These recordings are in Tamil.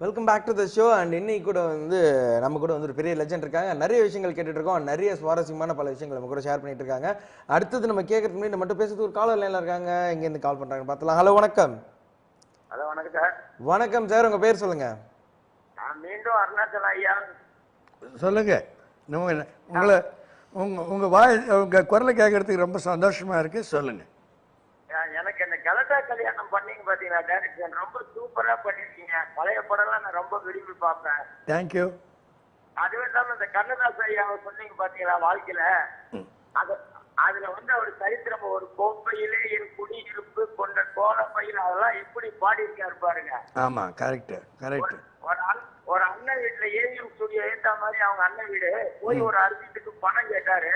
Welcome back to the show. And இன்னைக்கு கூட வந்து நம்ம கூட வந்து ஒரு பெரிய லெஜெண்ட் இருக்காங்க. நிறைய விஷயங்கள் கேட்டுட்டு இருக்கோம். நிறைய சுவாரஸ்யமான பல விஷயங்கள் நம்ம கூட ஷேர் பண்ணிட்டு இருக்காங்க. அடுத்தது நம்ம கேட்கறதுக்கு முன்னாடி மட்டும் பேசுறதுக்கு ஒரு காலர் லைன்ல இருக்காங்க. எங்க இருந்து கால் பண்றாங்க பார்த்தலாம். ஹலோ, வணக்கம். ஹலோ, வணக்கம் சார். வணக்கம் சார், உங்க பேர் சொல்லுங்க. நான் மீண்டும் அருணாச்சலம் ஐயா. சொல்லுங்க. உங்களை உங்க வாய் உங்க குரலை கேட்கறதுக்கு ரொம்ப சந்தோஷமா இருக்கு. சொல்லுங்க. எனக்கு இந்த கலட்டா கல்யாணம் பண்ணீங்க பாத்தீங்களா டைரக்ஷன், ரொம்ப சூப்பரா பண்ணிருக்கீங்க. பழைய படம்லாம் நான் ரொம்ப விரும்பி பார்ப்பேன். தேங்க்யூ. அதுவும் இல்லாம இந்த கண்ணதாச ஐயாவை சொன்னீங்க பாத்தீங்களா வாழ்க்கையில, அதுல வந்து அவர் சரித்திரம் ஒரு கோப்பையிலே என் குடியிருப்பு கொண்ட கோலப்பையில் அதெல்லாம் எப்படி பாடி இருக்காரு பாருங்க. ஆமா, கரெக்ட் கரெக்ட். ஒரு அண்ணன் வீட்டுல ஏவிஎம் ஸ்டுடியோ ஏத்தா மாதிரி அவங்க அண்ணன் வீடு போய் ஒரு அரிசிட்டுக்கு பணம் கேட்டாரு.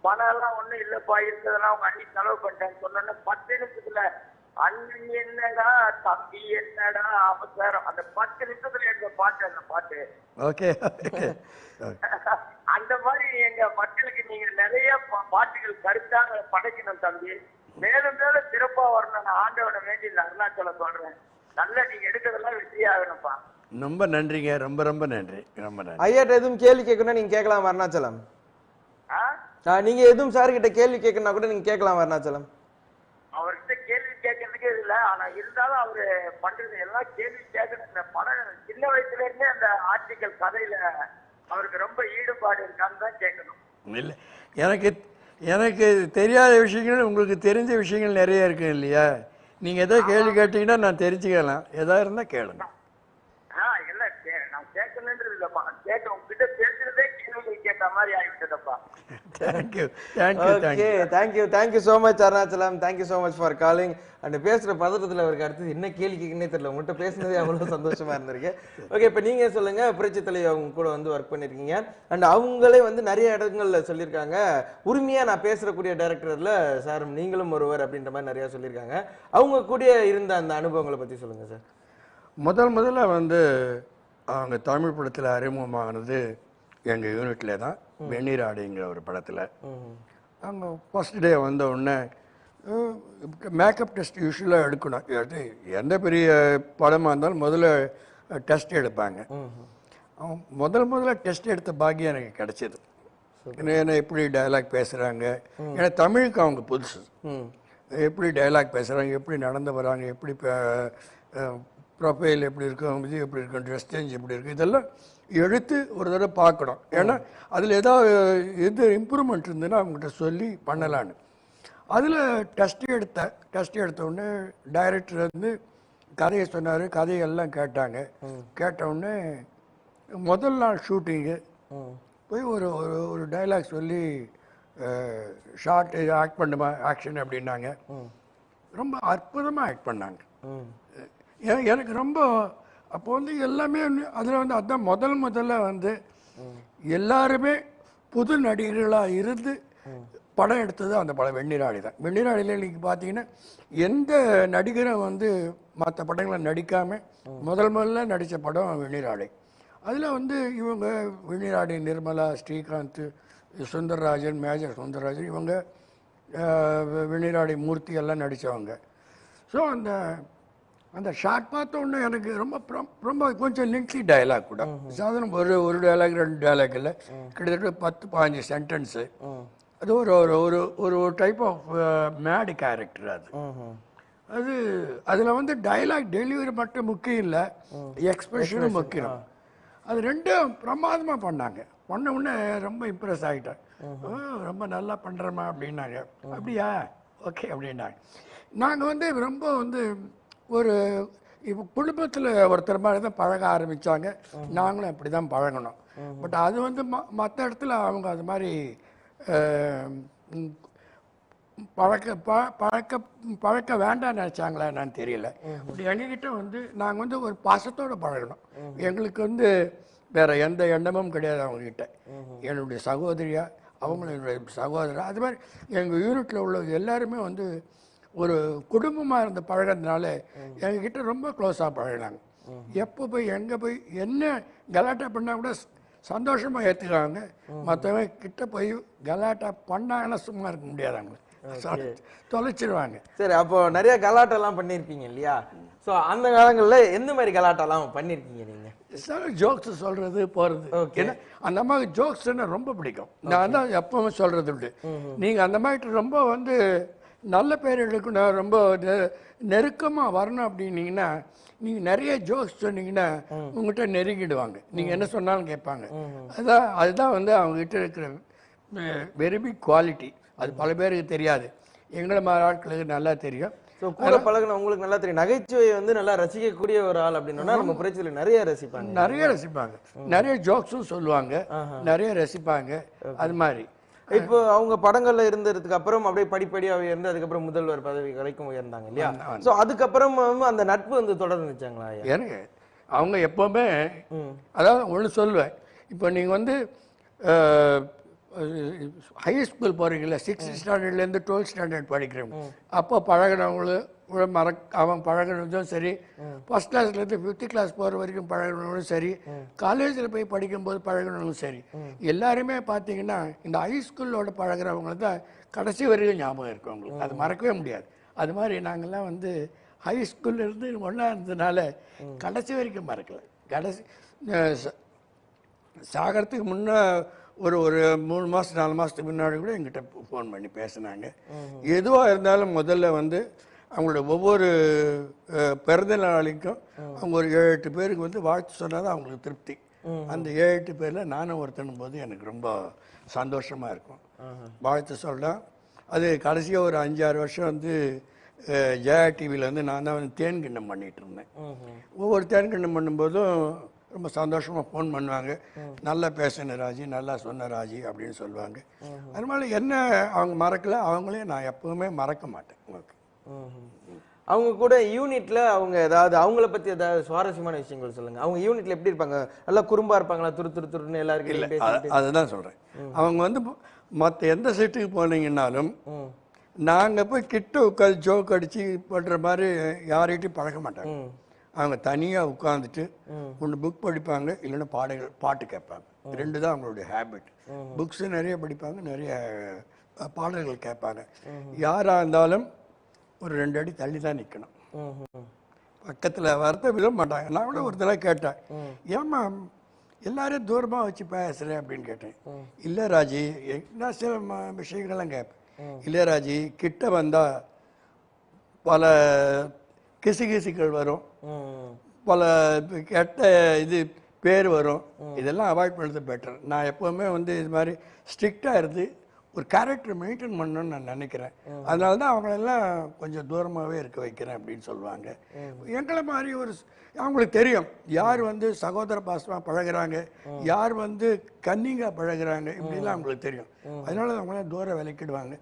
பணம் எல்லாம் ஒண்ணும் இல்லப்பா, இருந்ததெல்லாம் அவங்க அண்ணி செலவு பண்ணிட்டாங்க. சொன்ன 10 நிமிஷத்துல அண்ணன் என்னடா தம்பி என்னடா அவசரம், அந்த 10 நிமிஷத்துல எங்க பாட்டு, அந்த பாட்டு. ஓகே. அந்த மாதிரி எங்க மக்களுக்கு நீங்க நிறைய பாட்டுகள் கருத்தாக படைக்கணும் தம்பி. மேலும் மேலும் சிறப்பா வரணும். நான் ஆண்டவனை வேண்டி இந்த அருணாச்சலம் சொல்றேன். நல்ல நீங்க எடுக்கிறதெல்லாம் வெற்றியாகணும்ப்பா. ரொம்ப நன்றிங்க. ரொம்ப ரொம்ப நன்றி. ரொம்ப நன்றி. ஐயாட்ட எதுவும் கேள்வி கேட்கணும் நீங்க கேட்கலாம் அருணாச்சலம். நீங்க எதுவும் சார் கிட்ட கேள்வி கேட்கணும்னா கூட நீங்க கேட்கலாம் அருணாச்சலம். அவர்கிட்ட கேள்வி கேட்கறதுக்கே இல்லை, ஆனா இருந்தாலும் அவரு பண்றது எல்லாம் கேள்வி கேட்கணும். இந்த படம் சின்ன வயசுல இருந்தே அந்த ஆர்டிக்கல் கதையில அவருக்கு ரொம்ப ஈடுபாடு இருக்கான்னு தான் கேட்கணும். இல்லை, எனக்கு தெரியாத விஷயங்கள் உங்களுக்கு தெரிஞ்ச விஷயங்கள் நிறைய இருக்கு இல்லையா? நீங்க எதாவது கேள்வி கேட்டீங்கன்னா நான் தெரிஞ்சுக்கலாம். எதா இருந்தா கேளுங்க. இல்ல நான் கேட்கணுன்றது இல்லப்பா, கேட்க உங்ககிட்ட பேசுறதே கேள்விகள் கேட்ட மாதிரி ஆகிவிட்டதப்பா. Thank you thank you so much Arunachalam. Thank you so much for calling. And பேசுற பதட்டத்தில் அவருக்கு அடுத்தது என்ன கேள்வி கேட்கனே தெரியல. உங்கள்கிட்ட பேசுனதே அவ்வளோ சந்தோஷமா இருந்திருக்கு. ஓகே, இப்போ நீங்க சொல்லுங்க. புரட்சி தலைவி அவங்க கூட வந்து ஒர்க் பண்ணிருக்கீங்க. அண்ட் அவங்களே வந்து நிறைய இடங்கள்ல சொல்லியிருக்காங்க, உரிமையா நான் பேசக்கூடிய டைரக்டர்ல சார் நீங்களும் ஒருவர் அப்படின்ற மாதிரி நிறைய சொல்லியிருக்காங்க. அவங்க கூட இருந்த அந்த அனுபவங்களை பத்தி சொல்லுங்க சார். முதல்ல வந்து அவங்க தமிழ் படத்தில் அறிமுகமானது எங்கள் யூனிட்ல தான். வெந்நீர் ஆடிங்கிற ஒரு படத்தில் அவங்க ஃபர்ஸ்ட் டே வந்த உடனே மேக்கப் டெஸ்ட் யூஸ்வலாக எடுக்கணும். எந்த பெரிய படமாக இருந்தாலும் முதல்ல டெஸ்ட் எடுப்பாங்க. அவங்க முதல்ல டெஸ்ட் எடுத்த பாக்கியம் எனக்கு கிடைச்சிது. ஏன்னா எப்படி டைலாக் பேசுகிறாங்க, ஏன்னா தமிழுக்கு அவங்க புதுசு. எப்படி டைலாக் பேசுகிறாங்க, எப்படி நடந்து வராங்க, எப்படி ப்ரொஃபைல் எப்படி இருக்கும், விஜய் எப்படி இருக்கும், ட்ரெஸ் சேஞ்ச் எப்படி இருக்குது, இதெல்லாம் எடுத்து ஒரு தடவை பார்க்கணும். ஏன்னா அதில் ஏதாவது எது இம்ப்ரூவ்மெண்ட் இருந்ததுன்னா அவங்ககிட்ட சொல்லி பண்ணலான்னு. அதில் டெஸ்ட் எடுத்த உடனே டைரக்டர் வந்து கதையை சொன்னார். கதையெல்லாம் கேட்ட உடனே முதல் நாள் ஷூட்டிங்கு போய் ஒரு டைலாக் சொல்லி ஷார்ட் ஆக்ட் பண்ணுமா ஆக்ஷன் அப்படின்னாங்க. ரொம்ப அற்புதமாக ஆக்ட் பண்ணாங்க. எனக்கு ரொம்ப அப்போ வந்து எல்லாமே அதில் வந்து அதுதான் முதல்ல வந்து எல்லாருமே புது நடிகர்களாக இருந்து படம் எடுத்தது அந்த படம் வெந்நீராடி தான். வெந்நீராடியில் இன்றைக்கி பார்த்தீங்கன்னா எந்த நடிகரும் வந்து மற்ற படங்களை நடிக்காமல் முதல்ல நடித்த படம் வெந்நீராடி. அதில் வந்து இவங்க வெந்நீராடி, நிர்மலா, ஸ்ரீகாந்த், சுந்தரராஜன், மேஜர் சுந்தரராஜன், இவங்க வெந்நீராடி மூர்த்தி எல்லாம் நடித்தவங்க. ஸோ அந்த ஷார்ட் பார்த்த உடனே எனக்கு ரொம்ப கொஞ்சம் லென்த்தி டைலாக் கூட. சாதாரண ஒரு டைலாக் 2 டைலாக் இல்லை, கிட்டத்தட்ட 10-15 சென்டென்ஸு. அது ஒரு டைப் ஆஃப் மேட் கேரக்டர். அது அதில் வந்து டைலாக் டெலிவரி மட்டும் முக்கியம் இல்லை, எக்ஸ்பிரஷனும் முக்கியம். அது ரெண்டும் பிரமாதமாக பண்ணாங்க. பண்ண உடனே ரொம்ப இம்ப்ரெஸ் ஆகிட்டேன். ரொம்ப நல்லா பண்ணுறோமா அப்படின்னாங்க. அப்படியா, ஓகே அப்படின்னாங்க. நாங்கள் வந்து ரொம்ப வந்து இப்போ குடும்பத்தில் ஒருத்தர் மாதிரி தான் பழக ஆரம்பித்தாங்க. நாங்களும் அப்படி தான் பழகணும். பட் அது வந்து மற்ற இடத்துல அவங்க அது மாதிரி பழக்க வேண்டாம்னு நினச்சாங்களா என்னன்னு தெரியல. அப்படி எங்ககிட்ட வந்து நாங்கள் வந்து ஒரு பாசத்தோடு பழகணும். எங்களுக்கு வந்து வேறு எந்த எண்ணமும் கிடையாது அவங்கக்கிட்ட. என்னுடைய சகோதரியா, அவங்களும் என்னுடைய சகோதரா, அது மாதிரி எங்கள் யூனிட்டில் உள்ள எல்லாருமே வந்து ஒரு குடும்பமாக இருந்த பழகிறதுனால எங்ககிட்ட ரொம்ப க்ளோஸாக பழகினாங்க. எப்போ போய் எங்கே போய் என்ன கலாட்டா பண்ணால் கூட சந்தோஷமாக ஏற்றுக்காங்க. மற்றவங்க கிட்ட போய் கலாட்டா பண்ணாங்கன்னா சும்மா இருக்க முடியாது, அவங்க தொலைச்சிருவாங்க. சரி, அப்போ நிறைய கலாட்டெல்லாம் பண்ணியிருப்பீங்க இல்லையா? ஸோ அந்த காலங்கள்ல எந்த மாதிரி கலாட்டாலாம் பண்ணிருக்கீங்க நீங்க? சார் ஜோக்ஸ் சொல்றது போறது. ஏன்னா அந்த மாதிரி ஜோக்ஸ் ரொம்ப பிடிக்கும். நான் தான் எப்பவுமே சொல்றது உண்டு. நீங்க அந்த மாதிரி ரொம்ப வந்து நல்ல பேர் எடுக்கணும், ரொம்ப நெருக்கமா வரணும் அப்படின்னீங்கன்னா நீங்க நிறைய ஜோக்ஸ் சொன்னீங்கன்னா உங்ககிட்ட நெருங்கிடுவாங்க. நீங்க என்ன சொன்னாலும் கேட்பாங்க. அதுதான் வந்து அவங்க கிட்ட இருக்கிற வெரி பிக் குவாலிட்டி. அது பல பேருக்கு தெரியாது, எங்களை மாதிரி ஆட்களுக்கு நல்லா தெரியும். ஸோ கூட பழகின உங்களுக்கு நல்லா தெரியும். நகைச்சுவையை வந்து நல்லா ரசிக்கக்கூடிய ஒரு ஆள் அப்படின்னா நம்ம புரட்சியில் நிறைய ரசிப்பாங்க, நிறைய ஜோக்ஸும் சொல்லுவாங்க, நிறைய ரசிப்பாங்க. அது மாதிரி இப்போ அவங்க படங்கள்ல இருந்ததுக்கு அப்புறம் அப்படியே படிப்படியா உயர்ந்து அதுக்கப்புறம் முதல்வர் பதவி வரைக்கும் உயர்ந்தாங்க இல்லையா? ஸோ அதுக்கப்புறம் அந்த நட்பு வந்து தொடர்ந்துச்சாங்களா? எனக்கு அவங்க எப்பவுமே அதாவது ஒன்று சொல்லுவேன். இப்போ நீங்க வந்து ஹை ஸ்கூல் போகிறீங்களா, 6th ஸ்டாண்டர்ட்லேருந்து 12th ஸ்டாண்டர்ட் படிக்கிறவங்க, அப்போ பழகினவங்களும் அவன் பழகினதும் சரி, ஃபஸ்ட் கிளாஸ்லேருந்து 5th கிளாஸ் போகிற வரைக்கும் பழகினவங்களும் சரி, காலேஜில் போய் படிக்கும்போது பழகினவங்களும் சரி, எல்லாருமே பார்த்தீங்கன்னா இந்த ஹை ஸ்கூலோட பழகிறவங்கள தான் கடைசி வரைக்கும் ஞாபகம் இருக்கும் அவங்களுக்கு. அது மறக்கவே முடியாது. அது மாதிரி நாங்கள்லாம் வந்து ஹை ஸ்கூல்லேருந்து ஒன்றா இருந்ததுனால கடைசி வரைக்கும் மறக்கலை. கடைசி சாகிறதுக்கு முன்னே ஒரு 3 மாதம் 4 மாதத்துக்கு முன்னாடி கூட எங்கிட்ட ஃபோன் பண்ணி பேசினாங்க. எதுவாக இருந்தாலும் முதல்ல வந்து அவங்களோட ஒவ்வொரு பிறந்த நாளைக்கும் அவங்க ஒரு 7-8 பேருக்கு வந்து வாழ்த்து சொன்னால் தான் அவங்களுக்கு திருப்தி. அந்த 7-8 பேரில் நானும் ஒருத்தனும் போது எனக்கு ரொம்ப சந்தோஷமாக இருக்கும். வாழ்த்து சொல்லலாம். அது கடைசியாக ஒரு 5-6 வருஷம் வந்து ஜெயா டிவியில் வந்து நான் தான் வந்து தேன்கிண்ணம் பண்ணிகிட்டு இருந்தேன். ஒவ்வொரு தேன்கிண்ணம் பண்ணும்போதும் ரொம்ப சந்தோஷமாக ஃபோன் பண்ணுவாங்க. நல்லா பேசின ராஜி, நல்லா சொன்ன ராஜி அப்படின்னு சொல்லுவாங்க. அதனால என்ன அவங்க மறக்கல, அவங்களே நான் எப்பவுமே மறக்க மாட்டேன். உங்களுக்கு அவங்க கூட யூனிட்ல அவங்க ஏதாவது அவங்கள பத்தி ஏதாவது சுவாரஸ்யமான விஷயங்கள் சொல்லுங்க. அவங்க யூனிட்ல எப்படி இருப்பாங்க? நல்லா குறும்பா இருப்பாங்களா? துருன்னு எல்லாருக்கும்? அதுதான் சொல்றேன். அவங்க வந்து மற்ற எந்த சீட்டுக்கு போனீங்கன்னாலும் நாங்கள் போய் கிட்ட உட்காந்து ஜோக் அடிச்சு பண்ற மாதிரி யார்கிட்டையும் பழக மாட்டாங்க. அவங்க தனியாக உட்காந்துட்டு ஒன்று புக் படிப்பாங்க, இல்லைன்னா பாட்டு கேட்பாங்க. 2 தான் அவங்களுடைய ஹேபிட். புக்ஸ் நிறைய படிப்பாங்க, நிறைய பாடல்கள் கேட்பாங்க. யாராக இருந்தாலும் ஒரு 2 அடி தள்ளி தான் நிற்கணும், பக்கத்தில் வரத விட மாட்டாங்க. நான் கூட ஒரு தடவை கேட்டேன், ஏம்மா எல்லாரும் தூரமாக வச்சு பேசுகிறேன் அப்படின்னு கேட்டேன். இல்லை ராஜி, நான் சில விஷயங்கள்லாம் கேட்பேன். இல்லை ராஜி, கிட்ட வந்தால் பல கிசுகிசுக்கள் வரும், பல கெட்ட இது பேர் வரும், இதெல்லாம் அவாய்ட் பண்ணுறது பெட்டர். நான் எப்போவுமே வந்து இது மாதிரி ஸ்ட்ரிக்டாக இருந்து ஒரு கேரக்டர் மெயின்டைன் பண்ணணும்னு நான் நினைக்கிறேன். அதனால தான் அவங்களெல்லாம் கொஞ்சம் தூரமாகவே இருக்க வைக்கிறேன் அப்படின்னு சொல்லுவாங்க. எங்களை மாதிரி அவங்களுக்கு தெரியும் யார் வந்து சகோதர பாசமாக பழகிறாங்க, யார் வந்து கன்னிங்காக பழகிறாங்க, இப்படிலாம் அவங்களுக்கு தெரியும். அதனால அவங்கள தூரம் விலக்கிடுவாங்க.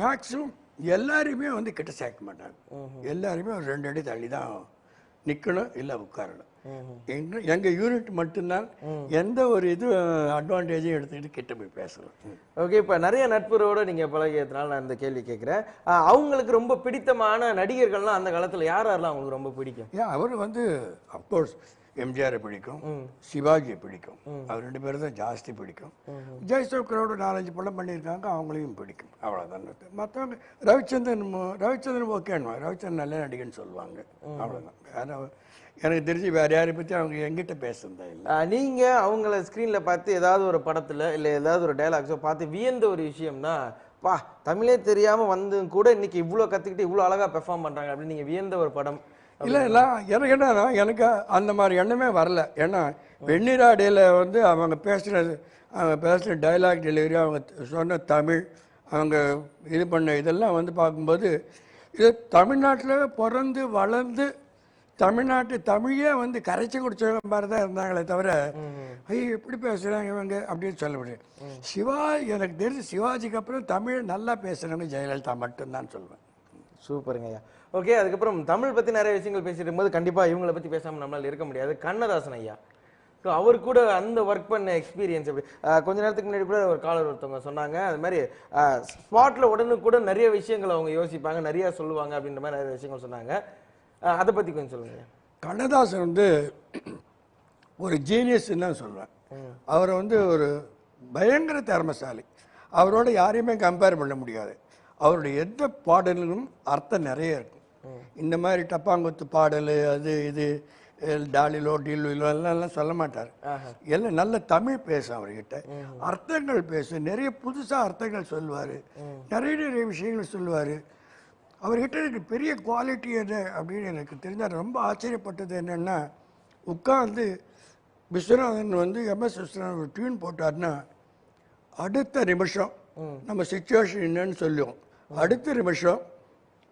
மேக்ஸிமம் எல்லாருமே வந்து கிட்ட சேர்க்க மாட்டாங்க. எல்லாருமே ஒரு 2 அடி தள்ளி தான் நிற்கணும், இல்லை உட்காரணும். எங்க யூனிட் மட்டும்தான் எந்த ஒரு இது அட்வான்டேஜையும் எடுத்துக்கிட்டு கிட்ட போய் பேசலாம். ஓகே, இப்போ நிறைய நட்புறவோட நீங்க பழகியதுனால நான் இந்த கேள்வி கேட்குறேன். அவங்களுக்கு ரொம்ப பிடித்தமான நடிகர்கள்லாம் அந்த காலத்துல யாரெல்லாம் அவங்களுக்கு ரொம்ப பிடிக்கும்? ஏன் அவர் வந்து அப்கோர்ஸ் எம்ஜிஆரை பிடிக்கும், சிவாஜியை பிடிக்கும். அவர் 2 பேரும் தான் ஜாஸ்தி பிடிக்கும். ஜெய்சங்கரோட 4-5 படம் பண்ணியிருக்காங்க, அவங்களையும் பிடிக்கும். அவ்வளோதான். மற்றவங்க ரவிச்சந்திரன் ஓகேன்னு, ரவிச்சந்திரன் நல்ல நடிகன்னு சொல்லுவாங்க. அவ்வளோதான். எனக்கு தெரிஞ்சு வேற யாரை பற்றி அவங்க எங்கிட்ட பேசுறதா இல்லை. நீங்க அவங்கள ஸ்க்ரீன்ல பார்த்து ஏதாவது ஒரு படத்துல இல்லை ஏதாவது ஒரு டைலாக்ஸோ பார்த்து வியந்த ஒரு விஷயம்னா, பா தமிழே தெரியாம வந்து கூட இன்னைக்கு இவ்வளோ கற்றுக்கிட்டு இவ்வளோ அழகா பெர்ஃபார்ம் பண்றாங்க அப்படின்னு நீங்க வியந்த ஒரு படம்? இல்லை எனக்கு என்னன்னா, எனக்கு அந்த மாதிரி எண்ணமே வரல. ஏன்னா வெண்ணிராடையில் வந்து அவங்க பேசுகிற டைலாக் டெலிவரி, அவங்க சொன்ன தமிழ், அவங்க இது பண்ண இதெல்லாம் வந்து பார்க்கும்போது இது தமிழ்நாட்டில் பிறந்து வளர்ந்து தமிழையே வந்து கரைச்சி குடிச்சவங்க மாதிரி தான் இருந்தாங்களே தவிர, ஐயோ எப்படி பேசுகிறாங்க இவங்க அப்படின்னு சொல்ல முடியும். எனக்கு தெரிஞ்சு சிவாஜிக்கு அப்புறம் தமிழ் நல்லா பேசுகிறவங்க ஜெயலலிதா மட்டும்தான் சொல்லுவேன். சூப்பருங்க ஐயா. ஓகே, அதுக்கப்புறம் தமிழ் பற்றி நிறைய விஷயங்கள் பேசிட்டு இருக்கும்போது கண்டிப்பாக இவங்களை பற்றி பேசாமல் நம்மளால் இருக்க முடியாது. கண்ணதாசன் ஐயா, ஸோ அவர் கூட அந்த ஒர்க் பண்ண எக்ஸ்பீரியன்ஸ் எப்படி? கொஞ்ச நேரத்துக்கு முன்னாடி கூட ஒரு காலர் ஒருத்தவங்க சொன்னாங்க, அது மாதிரி ஸ்பாட்டில் கூட நிறைய விஷயங்கள் அவங்க யோசிப்பாங்க, நிறைய சொல்லுவாங்க அப்படின்ற மாதிரி நிறைய விஷயங்கள் சொன்னாங்க. அதை பற்றி கொஞ்சம் சொல்லுங்க. கண்ணதாசன் வந்து ஒரு ஜீனியஸ்ன்னு தான் சொல்லுவேன். அவரை வந்து ஒரு பயங்கர திறமைசாலி. அவரோட யாரையுமே கம்பேர் பண்ண முடியாது. அவருடைய எந்த பாடல்களும் அர்த்தம் நிறைய இருக்கும். இந்த மாதிரி டப்பாங்குத்து பாடல் அது இது டாலிலோ டீலோ எல்லாம் சொல்ல மாட்டார். எல்லாம் நல்ல தமிழ் பேசும் அவர்கிட்ட, அர்த்தங்கள் பேசும், நிறைய புதுசாக அர்த்தங்கள் சொல்லுவார், நிறைய விஷயங்கள் சொல்லுவார். அவர்கிட்ட எனக்கு பெரிய குவாலிட்டி என்ன அப்படின்னு எனக்கு தெரிஞ்சால் ரொம்ப ஆச்சரியப்பட்டது என்னென்னா, உட்காந்து விஸ்வநாதன் வந்து எம்எஸ் விஸ்வநாதன் ஒரு டியூன் போட்டார்னா அடுத்த நிமிஷம் நம்ம சிச்சுவேஷன் என்னன்னு சொல்லுவோம், அடுத்த நிமிஷம்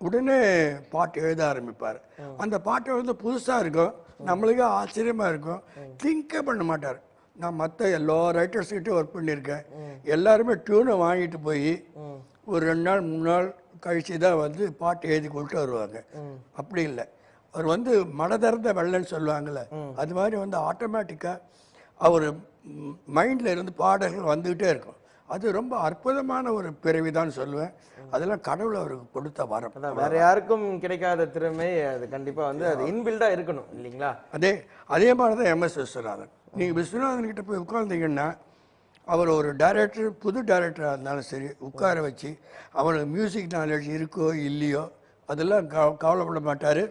உடனே பாட்டு எழுத ஆரம்பிப்பார். அந்த பாட்டை வந்து புதுசாக இருக்கும், நம்மளுக்கே ஆச்சரியமாக இருக்கும், திங்கே பண்ண மாட்டார். நான் மற்ற எல்லா ரைட்டர்ஸ்கிட்டையும் ஒர்க் பண்ணியிருக்கேன், எல்லாருமே டியூனை வாங்கிட்டு போய் ஒரு 2 நாள் 3 நாள் கழிச்சு தான் வந்து பாட்டு எழுதி கொண்டு வருவாங்க. அப்படி இல்லை, அவர் வந்து மனதிறந்த வெள்ளன்னு சொல்லுவாங்கள்ல, அது மாதிரி வந்து ஆட்டோமேட்டிக்காக அவர் மைண்டில் இருந்து பாடல்கள் வந்துக்கிட்டே இருக்கும். அது ரொம்ப அற்புதமான ஒரு பிறவிதான் சொல்லுவேன். அதெல்லாம் கடவுள் அவருக்கு கொடுத்த வரம். வேற யாருக்கும் கிடைக்காத திறமை அது கண்டிப்பா வந்து அது இன்பில்டா இருக்கணும் இல்லைங்களா? அதே மாதிரி தான் எம்எஸ் விஸ்வநாதன். நீங்கள் விஸ்வநாதன் கிட்ட போய் உட்கார்ந்தீங்கன்னா அவர் ஒரு டைரக்டர், புது டைரக்டராக இருந்தாலும் சரி, உட்கார வச்சு அவனுக்கு மியூசிக் நாலேஜ் இருக்கோ இல்லையோ அதெல்லாம் கவலைப்பட மாட்டார்.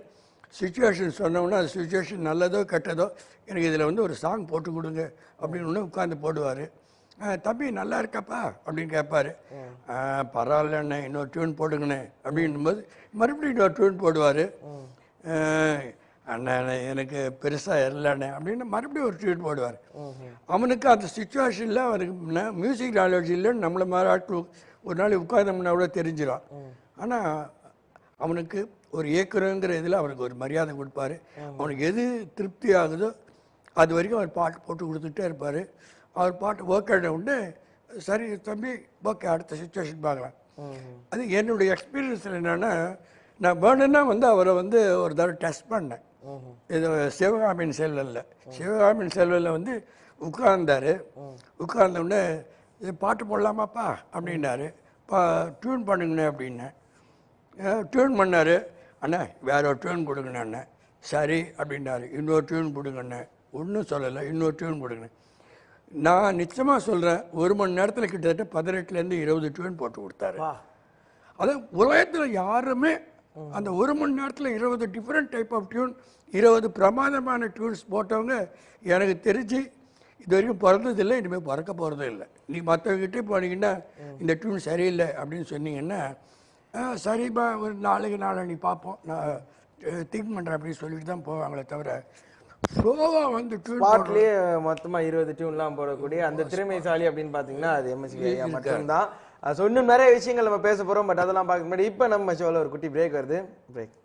சுச்சுவேஷன் சொன்னோம்னா அது சுச்சுவேஷன் நல்லதோ கெட்டதோ, எனக்கு இதில் வந்து ஒரு சாங் போட்டு கொடுங்க அப்படின்னு ஒன்று உட்காந்து போடுவார். தம்பி நல்லா இருக்காப்பா அப்படின்னு கேட்பாரு. பரவாயில்லண்ணே, இன்னொரு டியூன் போடுங்கண்ணே அப்படின்னும்போது மறுபடியும் இன்னொரு டியூன் போடுவார். அண்ணா எனக்கு பெருசாக இல்லைண்ணே அப்படின்னு மறுபடியும் ஒரு டியூன் போடுவார். அவனுக்கு அந்த சுச்சுவேஷனில் அவனுக்கு மியூசிக் நாலேஜ் இல்லைன்னு நம்மளை மாதிரி ஆட்கள் ஒரு நாள் உட்கார்ந்தோம்னா கூட தெரிஞ்சிடும். ஆனால் அவனுக்கு ஒரு இயக்குறங்கிற இதில் அவனுக்கு ஒரு மரியாதை கொடுப்பாரு. அவனுக்கு எது திருப்தி ஆகுதோ அது வரைக்கும் அவர் பாட்டு போட்டு கொடுத்துட்டே இருப்பார். அவர் பாட்டு ஒர்க் ஆன உடனே சரி தம்பி ஓகே அடுத்த சுச்சுவேஷன் பார்க்கலாம். அது என்னுடைய எக்ஸ்பீரியன்ஸில் என்னென்னா, நான் வேணும்னா வந்து அவரை வந்து ஒரு தடவை டெஸ்ட் பண்ணேன். இது சிவகாமியின் செல்வனில், சிவகாமியின் செல்வனில் வந்து உட்கார்ந்தார். உட்கார்ந்த உடனே இது பாட்டு போடலாமாப்பா அப்படின்னாரு. டியூன் பண்ணுங்கண்ணே அப்படின்னேன். டியூன் பண்ணார். அண்ணா வேற ஒரு டியூன் கொடுங்கண்ணே. அண்ணன் சரி அப்படின்னாரு. இன்னொரு டியூன் கொடுங்கண்ணே. ஒன்றும் சொல்லலை, இன்னொரு டியூன் கொடுங்கண்ணே. நான் நிச்சயமாக சொல்கிறேன், 1 மணி நேரத்தில் கிட்டத்தட்ட 18லேருந்து 20 டியூன் போட்டு கொடுத்தாரு. அது உலகத்தில் யாருமே அந்த 1 மணி நேரத்தில் 20 டிஃப்ரெண்ட் டைப் ஆஃப் டியூன், 20 பிரமாதமான டியூன்ஸ் போட்டவங்க எனக்கு தெரிஞ்சு இது வரைக்கும் பிறந்ததில்லை, இனிமேல் பிறக்க போகிறதும் இல்லை. நீ மற்றவங்ககிட்டே போனீங்கன்னா இந்த டியூன் சரியில்லை அப்படின்னு சொன்னீங்கன்னா, சரிப்பா ஒரு நாளைக்கு பார்ப்போம், நான் திங்க் பண்ணுறேன் அப்படின்னு சொல்லிட்டு தான் போவாங்களே தவிர ஃப்ளோவாக வந்து பாட்லேயே மொத்தமாக 20 டியூன்லாம் போடக்கூடிய அந்த திறமைசாலி அப்படின்னு பார்த்தீங்கன்னா அது எம்எஸ்வி ஐயா மட்டும்தான். ஸோ இன்னும் நிறைய விஷயங்கள் நம்ம பேச போகிறோம். பட் அதெல்லாம் பார்க்க முன்னாடி இப்போ நம்ம ஷோவில் ஒரு குட்டி பிரேக் வருது. பிரேக்